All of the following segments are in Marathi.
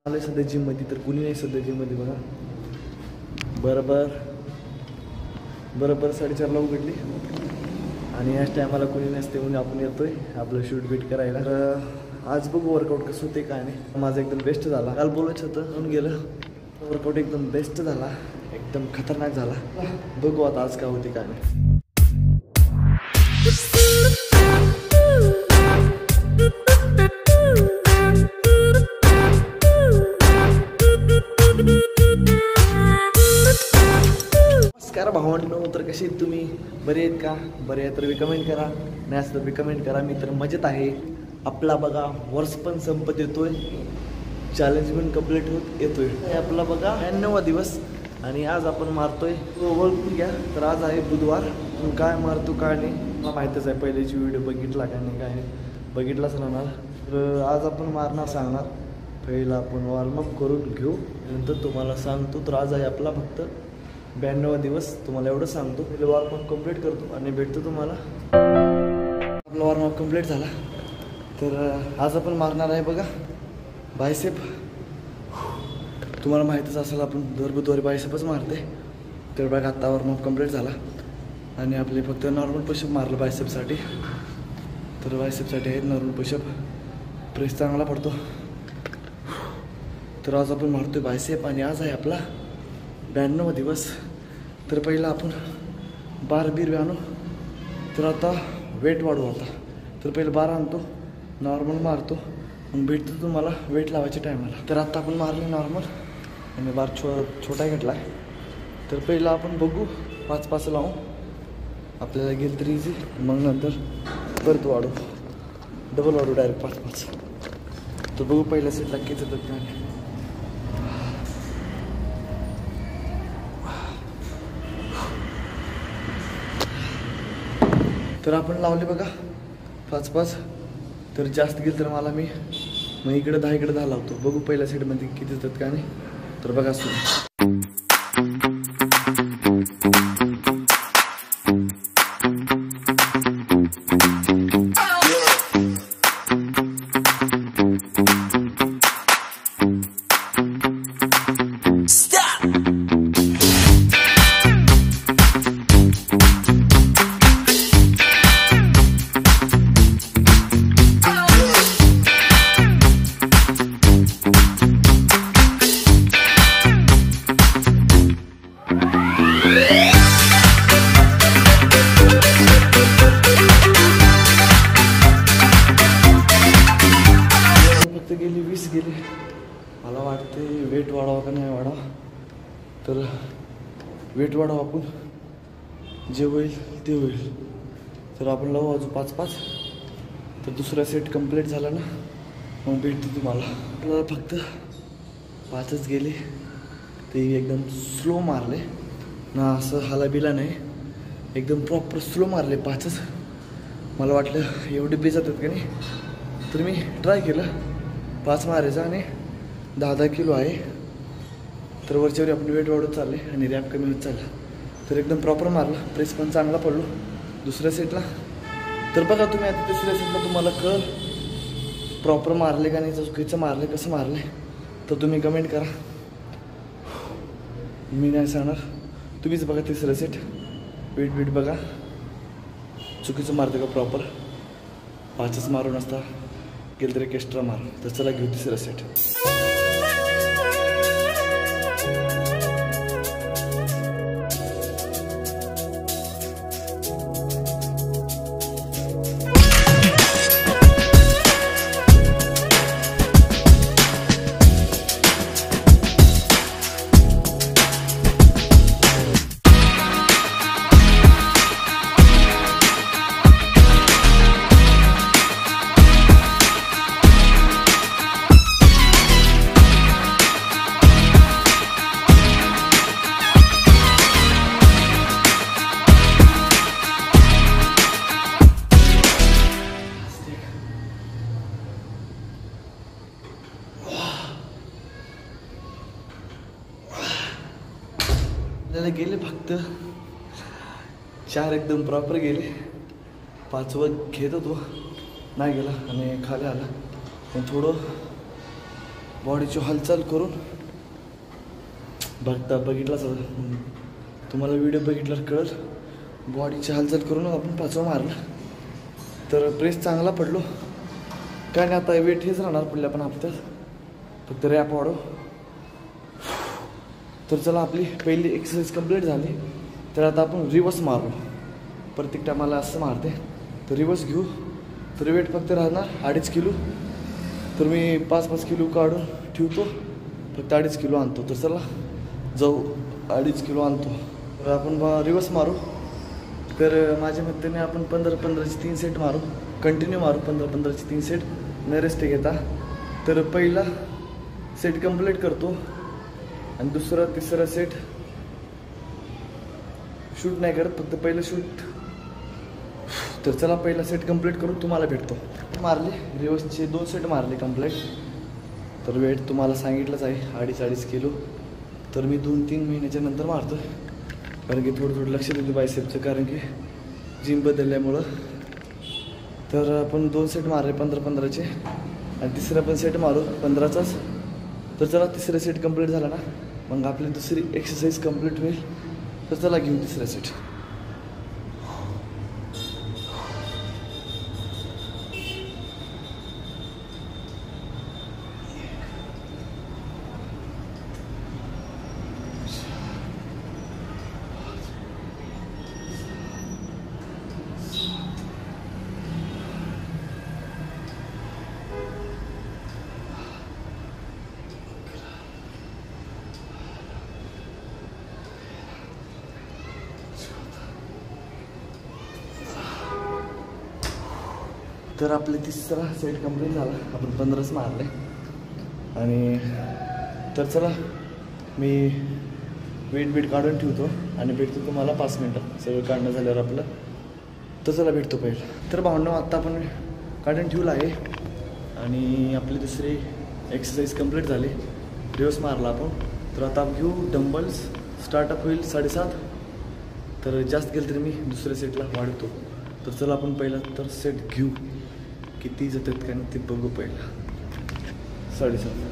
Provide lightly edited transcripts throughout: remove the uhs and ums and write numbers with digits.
आलोय सध्या जिममध्ये, तर कुणी नाही सध्या जिममध्ये बघा. बरोबर 4:30ला उघडली आणि याच टायमाला कुणी नसते म्हणून आपण येतोय आपलं शूट बीट करायला. तर आज बघू वर्कआउट कसं होते काय नाही. माझं एकदम बेस्ट झाला. काल बोलायचं होतं म्हणून गेलं. वर्कआउट एकदम बेस्ट झाला, एकदम खतरनाक झाला. बघू आता आज काय होते काय नाही. नमस्कार भावांनो, तर कसे आहेत तुम्ही? बरे आहेत का? बरे आहे तर बी कमेंट करा, नाही असं तर बी कमेंट करा. मी तर मजेत आहे. आपला बघा वर्ष पण संपत येतोय, चॅलेंज पण कम्प्लीट होत येतोय. आपला बघा 99वा दिवस आणि आज आपण मारतोय, ओळखून घ्या. तर आज आहे बुधवार. तू काय मारतो काय नाही मला माहीतच आहे. पहिल्याची व्हिडिओ बघितला काय नाही, काय बघितलाच राहणार. तर आज आपण मारणार सांगणार. पहिला आपण वॉर्मअप करून घेऊ, नंतर तुम्हाला सांगतो. तर आज आहे आपला फक्त 92वा दिवस. तुम्हाला एवढं सांगतो, पहिले वॉर्मअप कंप्लीट करतो आणि भेटतो तुम्हाला. आपला वॉर्मअप कंप्लीट झाला. तर आज आपण मारणार आहे बघा बायसेप. तुम्हाला माहीतच असेल आपण दर बुधवारी बायसेपच मारते. तर बघा आत्ता वॉर्मअप कंप्लीट झाला आणि आपले फक्त नॉर्मल पुशअप मारलं बायसेपसाठी. तर बायसेपसाठी आहेत नॉर्मल पुशअप, प्रेस चांगला पडतो. तर आज आपण मारतोय बायसेप आणि आज आहे आपला 92वा दिवस. तर पहिला आपण बार बीर आणू. तर आता वेट वाढवू. आता तर पहिलं बार आणतो, नॉर्मल मारतो, मग भेटतो तुम्हाला वेट लावायच्या टायमाला. तर आता आपण मारले नॉर्मल आणि बार छोटा घेतला आहे. तर पहिला आपण बघू 5-5 लावू, आपल्याला गेल तरी इझी. मग नंतर परत वाढू, डबल वाढू डायरेक्ट 5-5. तर बघू पहिल्या सेटला किती येतात काय. तर आपण लावले बघा 5-5. तर जास्त गेलं तर मला मी मग इकडे 10 इकडे 10 लावतो. बघू पहिल्या सेटमध्ये किती येतात का नाही. तर बघा सुरू. गेली 20 गेली. मला वाटते वेट वाढावं का नाही वाढावं. तर वेट वाढावं आपण, जे होईल ते होईल. तर आपण लावू अजून 5-5. तर दुसरा सेट कंप्लीट झाला ना मग भेटते तुम्हाला. आपल्याला फक्त 5च गेले. ते एकदम स्लो मारले ना, असं हालाबिला नाही, एकदम प्रॉपर स्लो मारले 5च. मला वाटलं एवढे बे जातात का नाही. तर मी ट्राय केलं 5 मारायचा आणि 10-10 किलो आहे. तर वरच्यावर आपण वेट वाढत चालले आणि रॅप कमी होत चालला. तर एकदम प्रॉपर मारला, प्रेस पण चांगला पडलो दुसऱ्या सेटला. तर बघा तुम्ही आता तिसऱ्या सेटला तुम्हाला कळ प्रॉपर मारले का नाही, चुकीचं मारले कसं मारले. तर तुम्ही कमेंट करा, मी नाही सांगणार. तुम्हीच बघा तिसरं सेट, वेट बघा चुकीचं मारते का प्रॉपर. 5च मारून असता गेलं तरी एक्स्ट्रा मार. तर चला घेऊ तिसरा सेट. आपल्याला गेले फक्त 4 एकदम प्रॉपर गेले. 5वं घेत होतो नाही गेला आणि खाली आला. पण थोडं बॉडीची हालचाल करून बघितलाच तुम्हाला व्हिडिओ बघितल्यावर कळलं, बॉडीची हालचाल करून आपण 5वा मारला. तर प्रेस चांगला पडलो. काय नाही, आता वेट हेच राहणार पुढल्या पण हप्त्यात, फक्त रॅप वाढव. तर चला, आपली पहिली एक्सरसाइज कंप्लीट झाली. तर आता आपण रिवर्स मारू. प्रत्येक टायमाला असं मारते, तर रिवर्स घेऊ. तर वेट फक्त राहणार 2.5 किलो. तर मी 5-5 किलो काढून ठेवतो, फक्त 2.5 किलो आणतो. तर चला जाऊ, 2.5 किलो आणतो. तर आपण रिवर्स मारू. तर माझ्या मतेने आपण 15-15चे 3 सेट मारू, कंटिन्यू मारू. 15-15चे 3 सेट, न रेस्ट घेता. तर पहिला सेट कंप्लीट करतो आणि दुसरा तिसरा सेट शूट नाही करत, फक्त पहिलं शूट. तर चला पहिला सेट कंप्लीट करून तुम्हाला भेटतो. मारले रिवर्सचे 2 सेट मारले कंप्लीट. तर वेट तुम्हाला सांगितलंच आहे 2.5 किलो. तर मी 2-3 महिन्याच्या नंतर मारतो, कारण की थोडं लक्ष देतो बायसेपचं, कारण की जिम बदलल्यामुळं. तर आपण 2 सेट मारले 15-15चे आणि तिसरा पण सेट मारू 15चाच. तर चला तिसरा सेट कंप्लीट झाला ना, मग आपली दुसरी एक्सरसाइज कंप्लीट होईल. तर चला घेऊ तिसरा सेट. तर आपले तिसरा सेट कंप्लीट झाला, आपण 15च मारले. आणि तर चला मी वेट काढून ठेवतो आणि भेटतो तुम्हाला 5 मिनटात. सगळं काढणं झाल्यावर आपलं. तर चला भेटतो पहिलं. तर भावंडं आत्ता आपण काढून ठेवलं आहे आणि आपली दुसरी एक्सरसाइज कंप्लीट झाली. रिवर्स मारला आपण. तर आता घेऊ डंबल्स. स्टार्टअप होईल 7:30. तर जास्त गेलं तरी मी दुसऱ्या सेटला वाढवतो. तर चला आपण पहिला तर सेट घेऊ, किती जातात काय ते बघू. पहिला 7:30.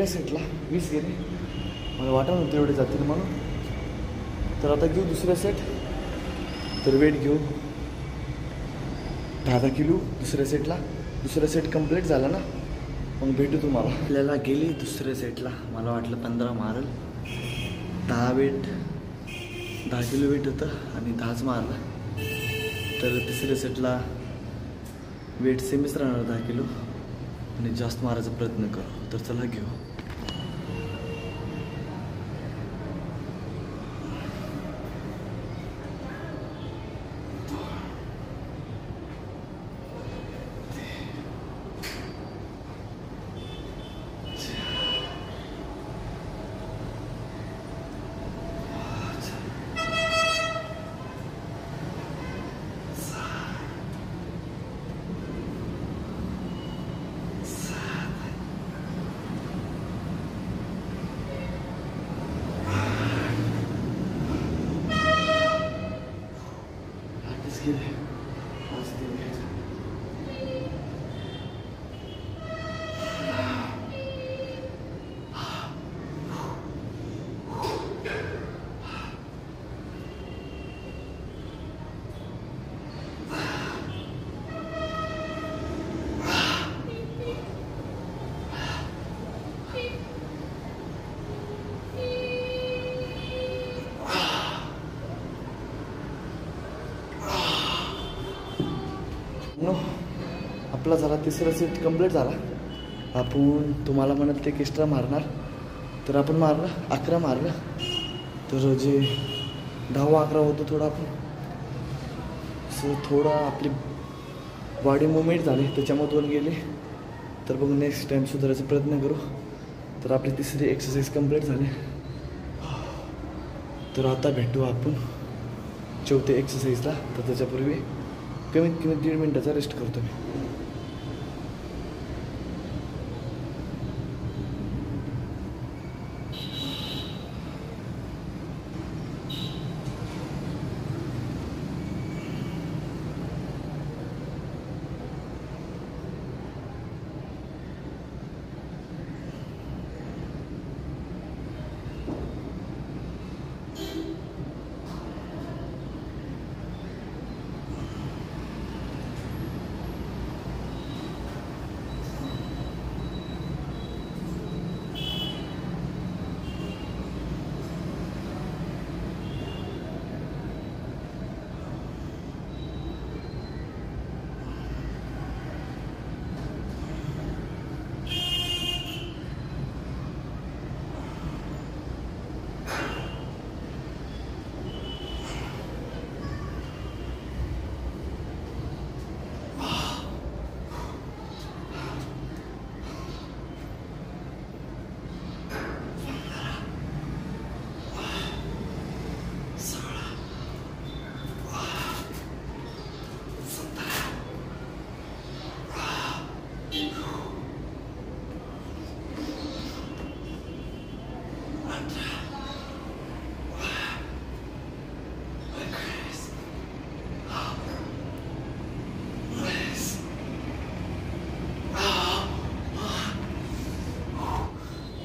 सेटला 20 गेले, मला वाटत नव्हतं एवढे जातील म्हणून. तर आता घेऊ दुसरा सेट. तर वेट घेऊ 10 किलो दुसऱ्या सेटला. दुसरा सेट कंप्लीट झाला ना, मग भेटू तुम्हाला. आपल्याला गेली दुसऱ्या सेटला, मला वाटलं 15 मारल. 10 किलो वेट होतं आणि 10च मारला. तर तिसऱ्या सेटला वेट सेमीच राहणार 10 किलो आणि जास्त मारायचा प्रयत्न करू. तर चला घेऊ. आपला झाला तिसरा सेट कंप्लीट झाला. आपण तुम्हाला म्हणत एक एक्स्ट्रा मारणार, तर आपण मारलं 11 मारलं. तर जे 10-11 होतो थोडं आपण सो थोडं आपली बॉडी मुवमेंट झाली त्याच्यामधून गेले तर बघू नेक्स्ट टाईम सुधारायचा प्रयत्न करू. तर आपली तिसरी एक्सरसाइज कंप्लीट झाली. तर आता भेटू आपण चौथ्या एक्सरसाइजला. तर त्याच्यापूर्वी कमीत कमी 1.5 मिनिटाचा रेस्ट करतो मी.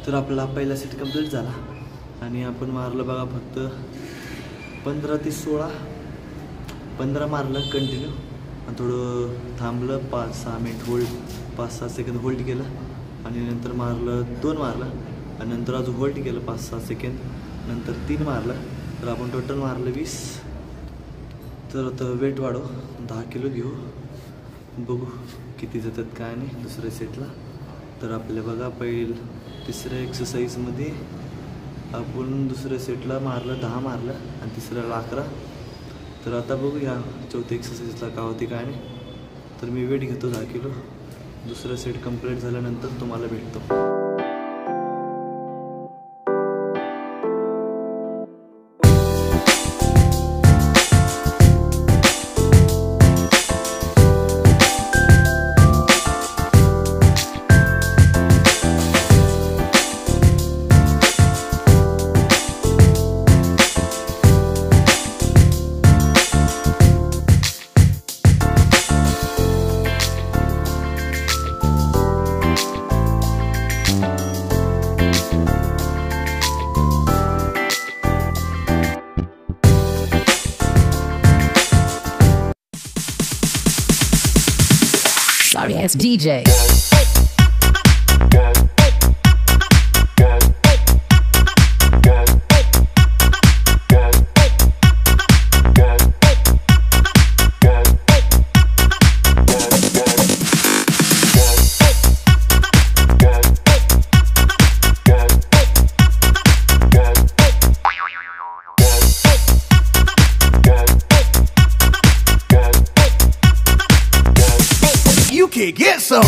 तर आपला पहिला सेट कंप्लीट झाला आणि आपण मारलं बघा फक्त 15 ते 16. 15 मारलं कंटिन्यू आणि थोडं थांबलं 5-6 मिनिट होल्ड 5-6 सेकंद होल्ड केलं आणि नंतर मारलं 2 मारलं आणि नंतर अजून होल्ड केलं 5-6 सेकंद नंतर 3 मारलं. तर आपण टोटल मारलं 20. तर आता वेट वाढव 10 किलो घेऊ बघू किती जातात काय नाही दुसऱ्या सेटला. तर आपल्या बघा तिसऱ्या एक्सरसाइजमध्ये आपण दुसऱ्या सेटला मारलं 10 मारलं आणि तिसऱ्याला 11. तर आता बघूया चौथ्या एक्सरसाइजला काय होते काय नाही. तर मी वेट घेतो 10 किलो. दुसरा सेट कंप्लीट झाल्यानंतर तुम्हाला भेटतो. Sorry ass DJ. You can get some.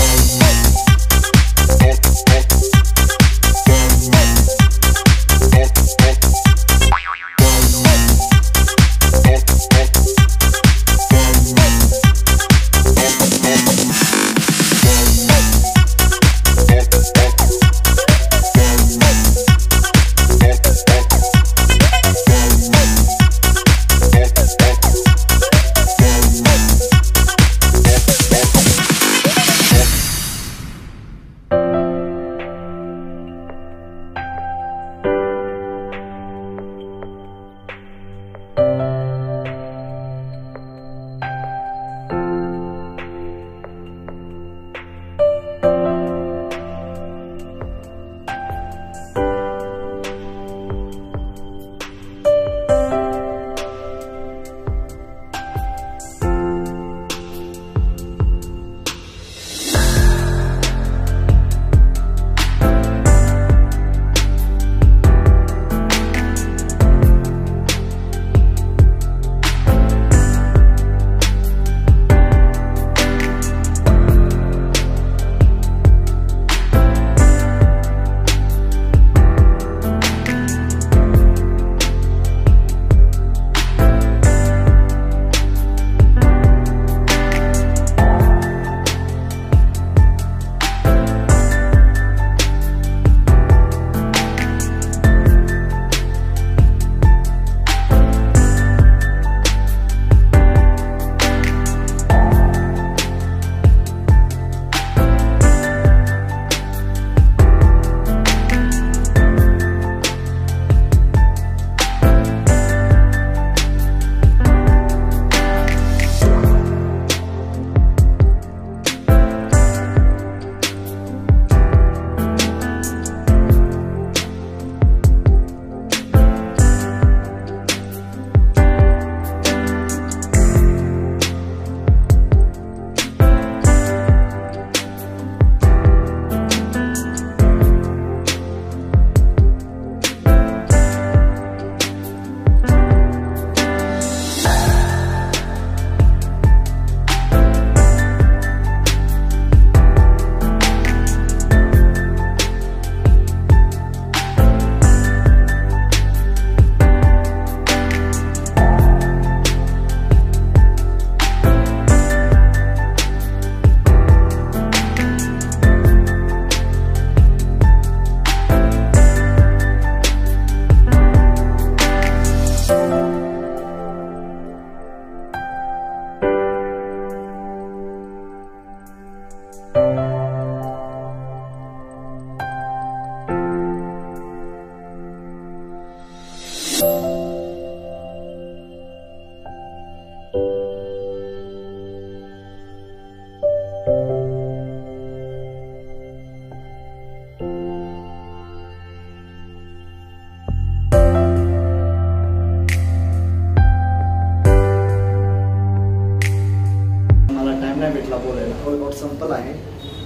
संपला आहे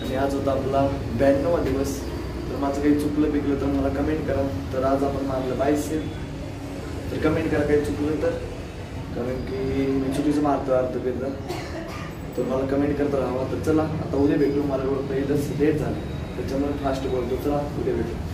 आणि आज होता आपला 92वा दिवस. तर माझं काही चुकलं पिकलं तर मला कमेंट करा. तर आज आपण मारलं बायसेप, तर कमेंट करा काही चुकलं तर, कारण की मी चुकीचं मारतो अर्धपेरदा, तर मला कमेंट करता राहावा. तर चला आता उद्या भेटू. मला पहिलंच लेट झालं त्याच्यामुळे फास्ट बोलतो. चला उद्या भेटू.